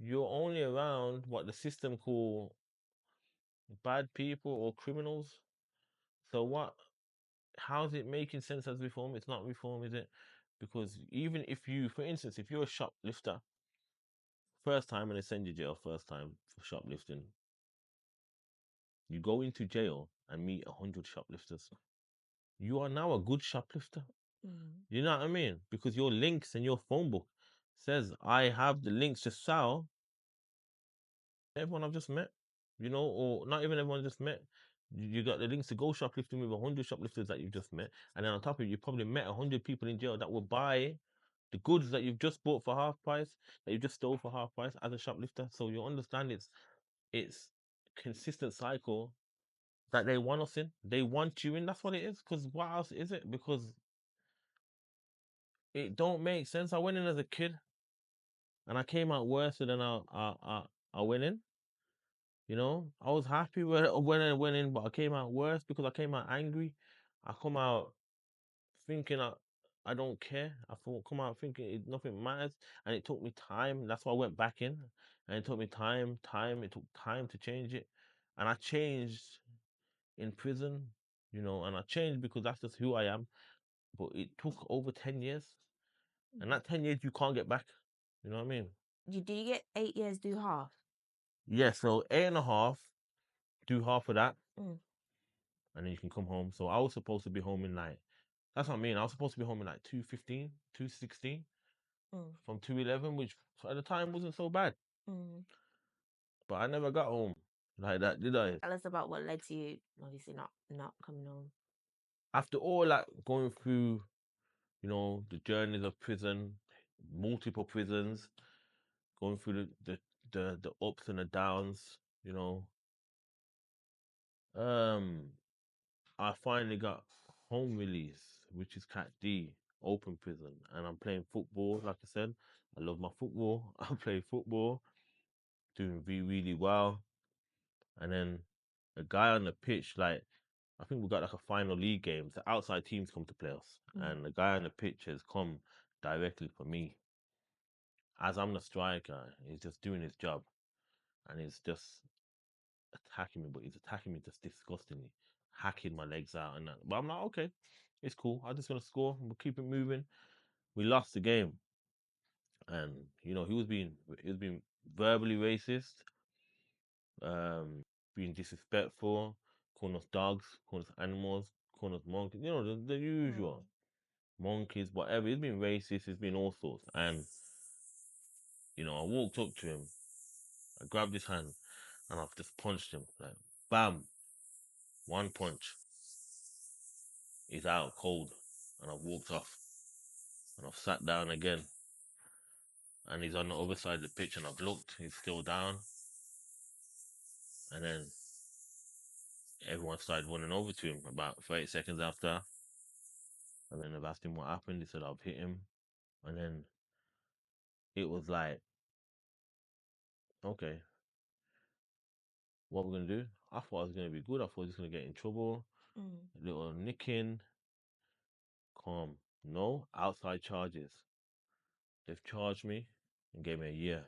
you're only around what the system call bad people or criminals. So what? How's it making sense as reform? It's not reform, is it? Because even if you, for instance, if you're a shoplifter, first time and they send you jail, first time for shoplifting, you go into jail and meet 100 shoplifters. You are now a good shoplifter. Mm. You know what I mean? Because your links and your phone book says I have the links to sell everyone I've just met, or not even everyone I just met. You got the links to go shoplifting with 100 shoplifters that you've just met, and then on top of it, you probably met 100 people in jail that will buy the goods that you've just bought for half price, that you just stole for half price as a shoplifter. So you understand it's consistent cycle that they want us in. They want you in. That's what it is. Because what else is it? Because it don't make sense. I went in as a kid, and I came out worse than I went in. You know, I was happy when I went in, but I came out worse because I came out angry. I come out thinking I don't care. I thought come out thinking nothing matters, and it took me time. That's why I went back in, and it took me time. It took time to change it, and I changed in prison. You know, and I changed because that's just who I am. But it took over 10 years, and that 10 years you can't get back. You know what I mean? Do you get 8 years do half? Yeah. So 8.5, do half of that, Mm. and then you can come home. So I was supposed to be home in like, that's what I mean. I was supposed to be home in like 2:15, 2:16 Mm. from 2:11, which at the time wasn't so bad. Mm. But I never got home like that, did I? Tell us about what led to you obviously not coming home. After all that going through, you know, the journeys of prison, multiple prisons, going through the ups and the downs, you know, um, I finally got home release, which is Cat D, open prison, and I'm playing football. Like I said, I love my football. I play football, doing really well, and then a guy on the pitch, like I think we got like a final league game. The outside teams come to play us, Mm. and the guy on the pitch has come directly for me. As I'm the striker, he's just doing his job, and he's just attacking me, but he's attacking me just disgustingly, hacking my legs out and that. But I'm like, okay, it's cool. I'm just gonna score. We'll keep it moving. We lost the game, and you know he was being verbally racist, um, being disrespectful, calling us dogs, calling us animals, calling us monkeys. You know the usual Mm. monkeys, whatever. He's been racist. He's been all sorts, and you know I walked up to him, I grabbed his hand, and I've just punched him like, bam, one punch. He's out cold, and I've walked off, and I've sat down again, and he's on the other side of the pitch, and I've looked, he's still down, and then everyone started running over to him about 30 seconds after, and then I've asked him what happened. He said I've hit him, and then it was like, okay, what we're gonna do? I thought I was gonna be good. I thought I was just gonna get in trouble, Mm. a little nicking, calm. No, outside charges. They've charged me and gave me a year.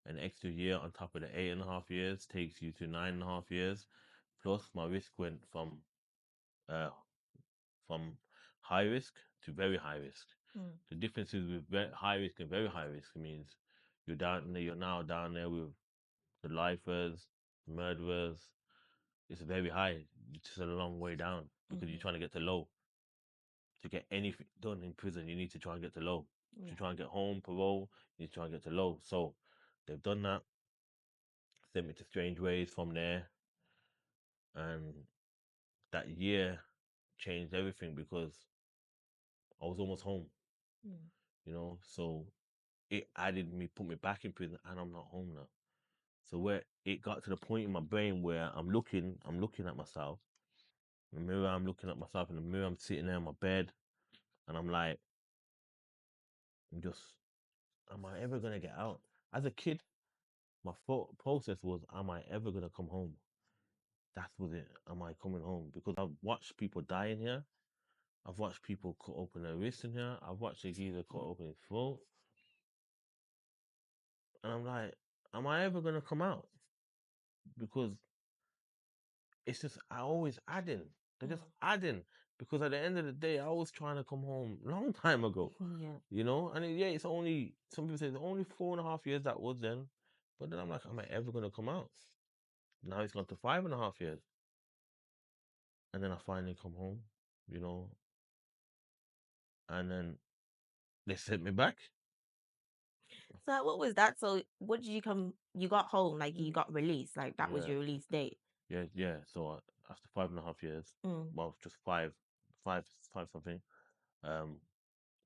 An extra year on top of the 8.5 years takes you to 9.5 years. Plus, my risk went uh from high risk to very high risk. Mm. The difference is with high risk and very high risk means you're down there. You're now down there with the lifers, murderers. It's very high. It's just a long way down because you're Mm-hmm. trying to get to low. To get anything done in prison, you need to try and get to low. To Yeah. try and get home, parole, you need to try and get to low. So they've done that. Sent me to strange ways from there, and that year changed everything because I was almost home. Mm. You know, so it added me, put me back in prison, and I'm not home now. So where it got to the point in my brain where I'm looking at myself in the mirror. I'm looking at myself in the mirror. I'm sitting there on my bed, and I'm like, I'm just, am I ever gonna get out? As a kid, my thought process was, am I ever gonna come home? That was it. Am I coming home? Because I've watched people die in here. I've watched people cut open their wrists in here. I've watched a geezer cut open his throat, and I'm like, am I ever gonna come out? Because it's just I always adding. They're just adding because at the end of the day, I was trying to come home a long time ago. Mm. Yeah. You know, and yeah, it's only some people say it's only 4.5 years that was then, but then I'm like, am I ever gonna come out? Now it's gone to 5.5 years, and then I finally come home. You know, and then they sent me back. So like, what was that? So what did you come? You got home, like you got released, like that was Yeah, your release date. yeah. So after 5.5 years, Mm. well, just five something. Um,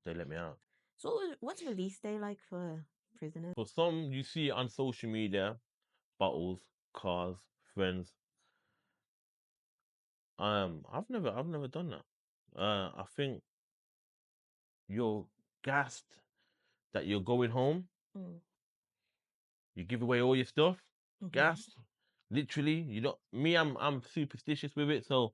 they let me out. So what's release day like for prisoners? For some, you see it on social media, bottles, cars, friends. I've never done that. I think you're gassed that you're going home. Mm. You give away all your stuff, Mm-hmm. gassed. Literally, you don't. Me, I'm superstitious with it, so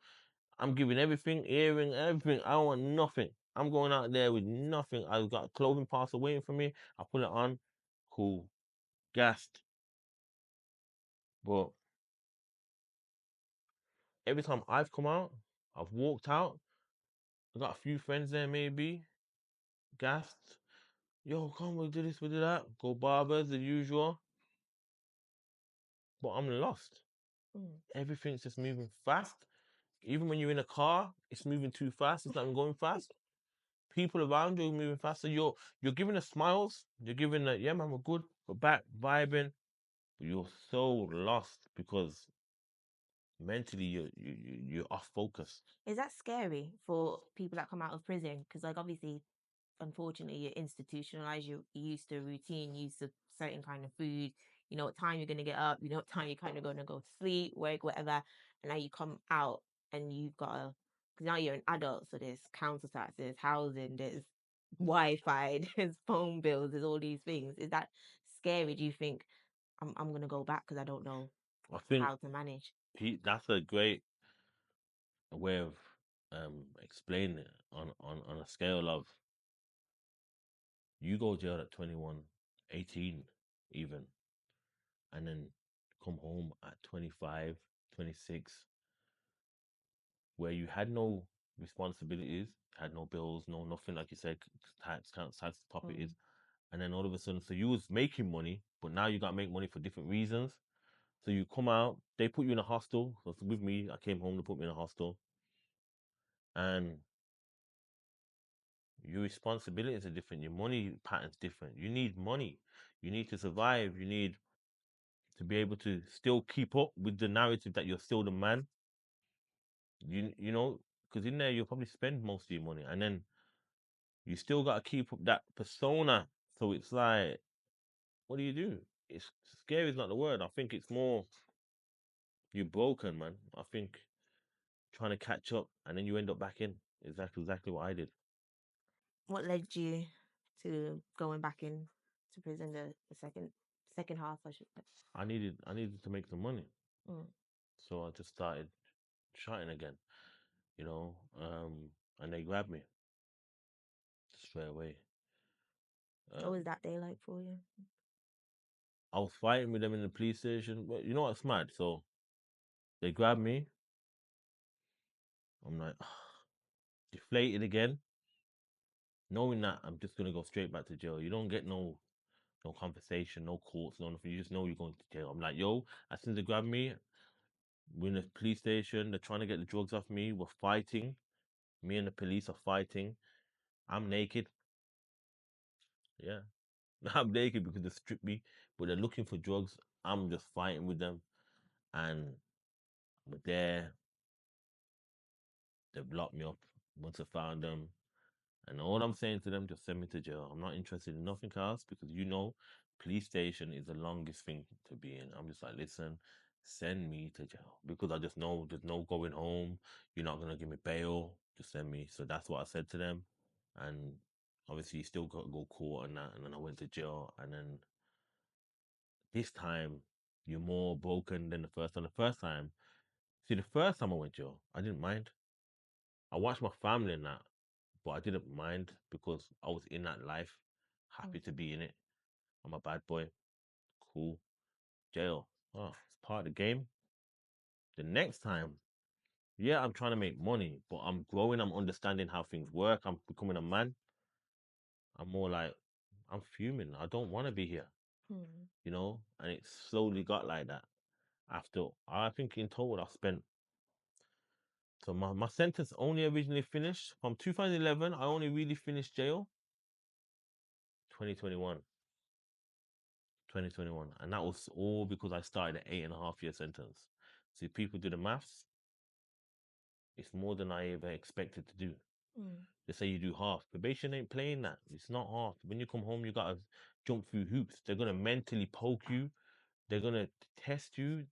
I'm giving everything, earring, everything. I don't want nothing. I'm going out there with nothing. I've got a clothing parcel waiting for me. I put it on, cool, gassed. But every time I've come out, I've walked out. I got a few friends there, maybe gassed. Yo, come, we do this, we do that. Go barbers, the usual. But I'm lost. Mm. Everything's just moving fast. Even when you're in a car, it's moving too fast. It's not even going fast. People around you are moving fast. So you're giving the smiles. You're giving the yeah, man, we're good. We're back, vibing. But you're so lost because mentally you're off focus. Is that scary for people that come out of prison? Because like obviously, unfortunately, you're institutionalized. You're used to routine, used to certain kind of food. You know what time you're gonna get up. You know what time you're kind of gonna go to sleep, work, whatever. And now you come out and you've got to, because now you're an adult. So there's council tax, there's housing, there's Wi-Fi, there's phone bills, there's all these things. Is that scary? Do you think I'm gonna go back because I don't know I think how to manage? That's a great way of explaining it on a scale of you go jail at 21, 18 even, and then come home at 25, 26, where you had no responsibilities, had no bills, no nothing, like you said, tax, tax, properties, Mm. and then all of a sudden, so you was making money, but now you got to make money for different reasons. So you come out, they put you in a hostel. So with me, I came home to put me in a hostel, and your responsibilities are different. Your money pattern's different. You need money. You need to survive. You need to be able to still keep up with the narrative that you're still the man. You know, because in there you'll probably spend most of your money, and then you still got to keep up that persona. So it's like, what do you do? It's scary is not the word. I think it's more you're broken, man. I think trying to catch up, and then you end up back in. Exactly what I did. What led you to going back in to prison the second half, I should say? I needed to make some money, Mm. so I just started shouting again. You know, and they grabbed me straight away. What Um, was that day like for you? I was fighting with them in the police station. But you know what's mad? So they grabbed me. I'm like deflated again, knowing that I'm just gonna go straight back to jail. You don't get no conversation, no courts, no nothing. You just know you're going to jail. I'm like, yo, as soon as they grab me, we're in the police station. They're trying to get the drugs off me. We're fighting. Me and the police are fighting. I'm naked. Yeah, I'm naked because they stripped me, but they're looking for drugs. I'm just fighting with them, and but there they've locked me up. Once I found them, and all I'm saying to them, just send me to jail. I'm not interested in nothing else because police station is the longest thing to be in. I'm just like, listen, send me to jail because I just know there's no going home. You're not gonna give me bail. Just send me. So that's what I said to them, and obviously you still got to go court and that. And then I went to jail, and then this time you're more broken than the first time. The first time, see, the first time I went to jail, I didn't mind. I watched my family in that, but I didn't mind because I was in that life, Mm. happy to be in it. I'm a bad boy. Cool. Jail. Oh, it's part of the game. The next time, yeah, I'm trying to make money, but I'm growing. I'm understanding how things work. I'm becoming a man. I'm more like, I'm fuming. I don't want to be here, Mm. And it slowly got like that. After, I think in total, I spent, so my sentence only originally finished from 2011. I only really finished jail 2021. 2021. And that was all because I started an 8.5 year sentence. See, people do the maths, it's more than I ever expected to do. Mm. They say you do half. Probation ain't playing that. It's not half. When you come home, you gotta jump through hoops. They're gonna mentally poke you. They're gonna test you.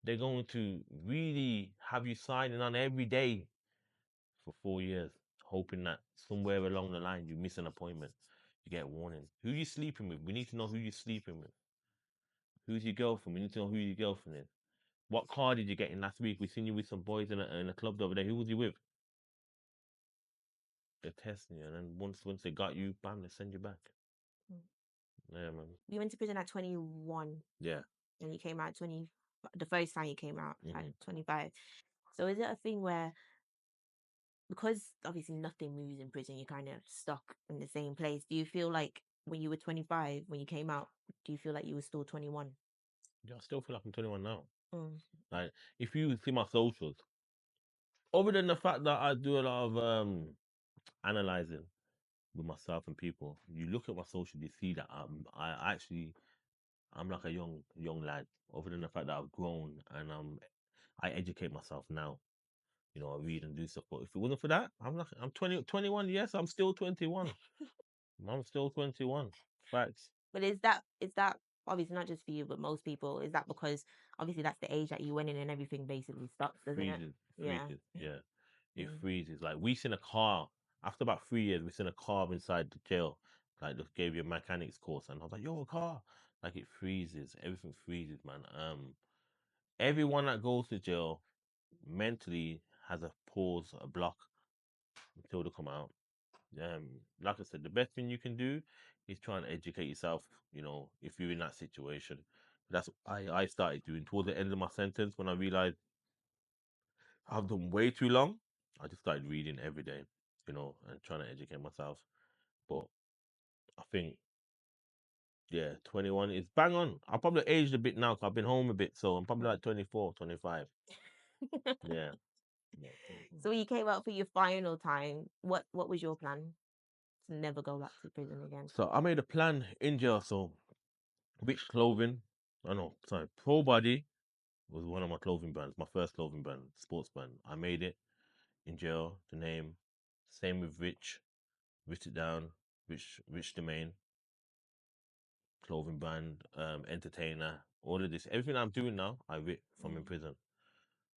They're going to really have you signing on every day for 4 years, hoping that somewhere along the line you miss an appointment, you get a warning. Who you sleeping with? We need to know who you're sleeping with. Who's your girlfriend? We need to know who your girlfriend is. What car did you get in last week? We seen you with some boys in a club the other day. Who was you with? They're testing you, and then once they got you, bam, they send you back. Mm. Yeah, man. You went to prison at 21. Yeah. And you came out 20. The first time you came out at Mhm. 25. So is it a thing where, because obviously nothing moves in prison, you're kind of stuck in the same place? Do you feel like when you were 25, when you came out, do you feel like you were still 21? Yeah, I still feel like I'm 21 now. Mm. Like, if you see my socials, other than the fact that I do a lot of analyzing with myself and people, you look at my social, you see that I'm like a young lad. Other than the fact that I've grown and I educate myself now. You know, I read and do stuff. But if it wasn't for that, I'm 21. Yes, I'm still 21. I'm still 21. Facts. But is that obviously not just for you, but most people? Is that because obviously that's the age that you went in and everything basically stops, doesn't it? Freezes, Yeah. freezes. Yeah, it Mm. freezes. Like we seen a car after about 3 years. We seen a car inside the jail. Like they gave you a mechanics course, and I was like, "Yo, a car!" Like it freezes. Everything freezes, man. Everyone that goes to jail mentally has a pause, a block until they come out. Like I said, the best thing you can do is try and educate yourself. You know, if you're in that situation, that's what I started doing towards the end of my sentence when I realized I've done way too long. I just started reading every day, you know, and trying to educate myself. But I think, yeah, 21 is bang on. I probably aged a bit now 'cause I've been home a bit, so I'm probably like 24, 25. Yeah. Yeah. So when you came out for your final time, what was your plan? To never go back to prison again? So I made a plan in jail. So which clothing? I know, sorry, Pro Body was one of my clothing brands, my first clothing brand, sports brand. I made it in jail, the name. Same with Rich, write it down, Rich Dmain, clothing brand, entertainer, all of this. Everything I'm doing now, I writ from in Mm. prison.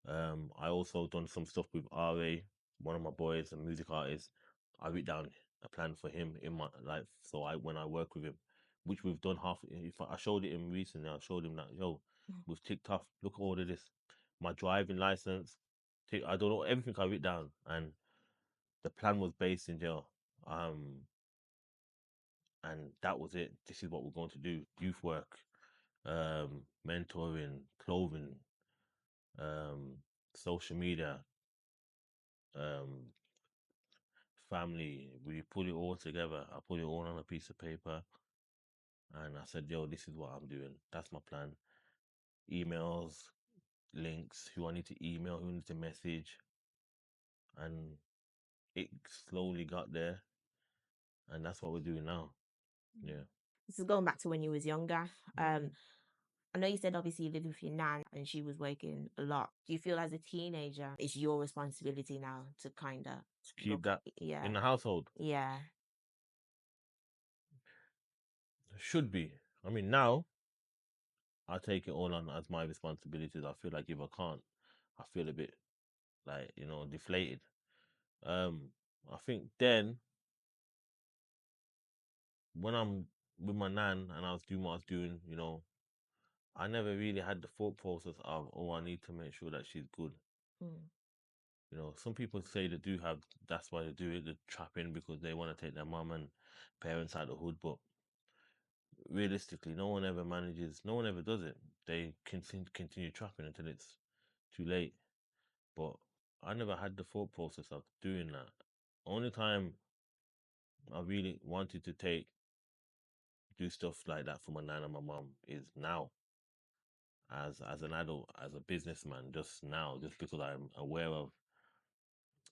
I also done some stuff with RA, one of my boys, a music artist. I wrote down a plan for him in my life, so I when I work with him, which we've done half. If I showed it him recently, I showed him that yo, Mm. we've ticked off. Look at all of this, my driving license. I don't know everything I wrote down, and the plan was based in jail. Um, and that was it. This is what we're going to do: youth work, mentoring, clothing, um, social media, um, family. We put it all together. I put it all on a piece of paper, and I said, "Yo, this is what I'm doing. That's my plan. Emails, links. Who I need to email, who I need to message, and it slowly got there, and that's what we're doing now. Yeah." This is going back to when you was younger. I know you said obviously you lived with your nan and she was working a lot. Do you feel as a teenager it's your responsibility now to kind of Keep look? that Yeah, in the household. yeah. Should be. I mean, now I take it all on as my responsibilities. I feel like if I can't, I feel a bit like deflated. Um, I think then when I'm with my nan and I was doing what I was doing, I never really had the thought process of, oh, I need to make sure that she's good. Mm. Some people say they do have, that's why they do it, they trap in because they want to take their mum and parents out of the hood. But realistically, no one ever does it. They continue trapping until it's too late. But I never had the thought process of doing that. Only time I really wanted to do stuff like that for my nan and my mum is now, as an adult, as a businessman, just now, just because I'm aware of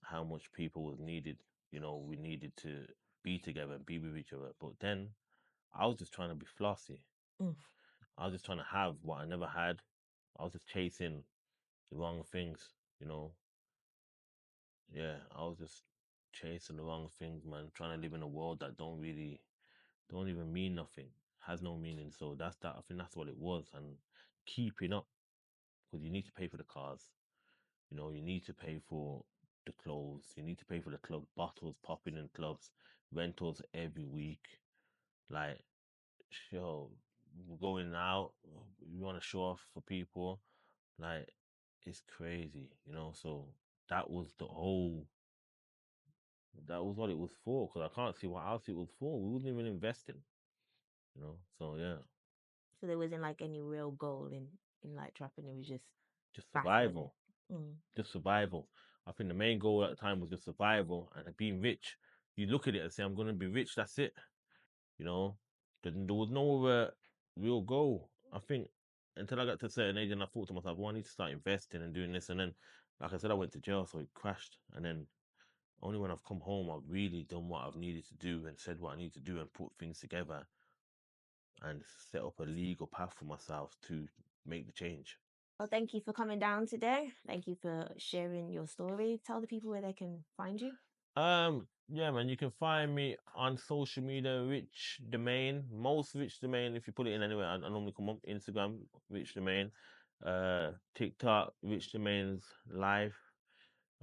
how much people was needed. We needed to be together and be with each other. But then I was just trying to be flossy. Mm. I was just trying to have what I never had. I was just chasing the wrong things. Yeah, I was just chasing the wrong things, man. Trying to live in a world that don't even mean nothing, has no meaning. So that's that. I think that's what it was, and keeping up because you need to pay for the cars. You know, you need to pay for the clothes. You need to pay for the club bottles popping in clubs, rentals every week. Like, yo, we're going out. We want to show off for people. Like, it's crazy, you know. So that was the whole. That was what it was for. Because I can't see what else it was for. We wasn't even investing, you know. So yeah, So there wasn't like any real goal in like trapping. It was just just fashion. survival. Mm. Just survival. I think the main goal at the time was just survival and being rich. You look at it and say, "I'm gonna be rich." That's it. You know, there was no real goal. I think until I got to a certain age and I thought to myself, well, I need to start investing and doing this. And then, like I said, I went to jail, so it crashed. And then only when I've come home, I've really done what I've needed to do and said what I need to do and put things together and set up a legal path for myself to make the change. Well, thank you for coming down today. Thank you for sharing your story. Tell the people where they can find you. Yeah, man, you can find me on social media, Rich Dmain. Most Rich Dmain, if you put it in anywhere, I normally come up Instagram, Rich Dmain, TikTok, Rich Dmain's live.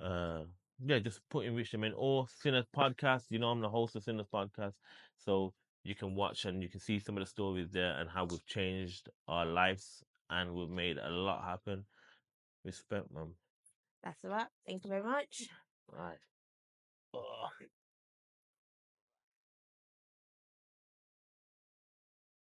Uh, yeah, just put in Rich Dmain or Sinners Podcast. You know, I'm the host of Sinners Podcast, so you can watch and you can see some of the stories there and how we've changed our lives and we've made a lot happen. Respect, man. That's a wrap. Thank you very much. Right.